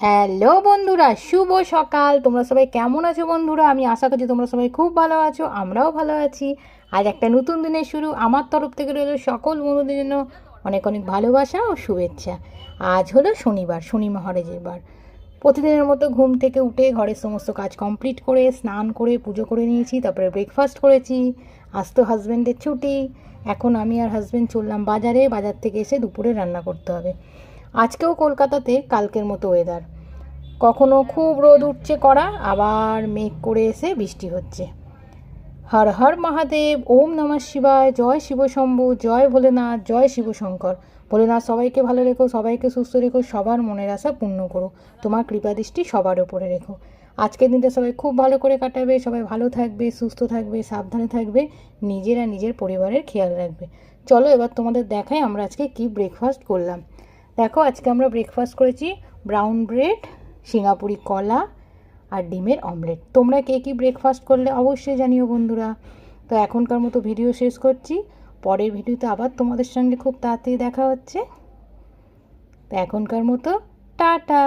Hello বন্ধুরা, শুভ সকাল। তোমরা সবাই কেমন আছো বন্ধুরা? আমি আশা করছি তোমরা সবাই খুব ভালো আছো, আমরাও ভালো আছি। আজ একটা নতুন দিনের শুরু। আমার তরফ থেকে রইল সকল বন্ধুদের জন্য অনেক অনেক ভালোবাসা ও শুভেচ্ছা। আজ হলো শনিবার, শনি মহারাজের বার। প্রতিদিনের মতো ঘুম থেকে উঠে ঘরের সমস্ত কাজ কমপ্লিট করে স্নান করে পুজো করে নিয়েছি, তারপরে ব্রেকফাস্ট করেছি। আজ তো হাজব্যান্ডের ছুটি। এখন আমি আর হাজব্যান্ড চললাম বাজারে। বাজার থেকে এসে দুপুরে রান্না করতে হবে। আজকেও কলকাতাতে কালকের মতো ওয়েদার। কখনো খুব রোদ উঠছে কড়া, আবার মেঘ করে এসে বৃষ্টি হচ্ছে। হর হর মহাদেব, ওম নমঃ শিবায়, জয় শিবশম্ভু, জয় ভোলেনাথ, জয় শিবশঙ্কর। ভোলেনাথ সবাইকে ভালো রেখো, সবাইকে সুস্থ রেখো, সবার মনের আশা পূর্ণ করো। তোমার কৃপা দৃষ্টি সবার ওপরে রেখো। আজকের দিনটা সবাই খুব ভালো করে কাটাবে, সবাই ভালো থাকবে, সুস্থ থাকবে, সাবধানে থাকবে, নিজেরা নিজের পরিবারের খেয়াল রাখবে। চলো এবার তোমাদের দেখাই আমরা আজকে কি ব্রেকফাস্ট করলাম। দেখো, আজকে আমরা ব্রেকফাস্ট করেছি ব্রাউন ব্রেড, সিঙ্গাপুরি কলা আর ডিমের অমলেট। তোমরা কে কী ব্রেকফাস্ট করলে অবশ্যই জানিও বন্ধুরা। তো এখনকার মতো ভিডিও শেষ করছি। পরের ভিডিওতে আবার তোমাদের সঙ্গে খুব তাড়াতাড়ি দেখা হচ্ছে। তো এখনকার মতো টাটা।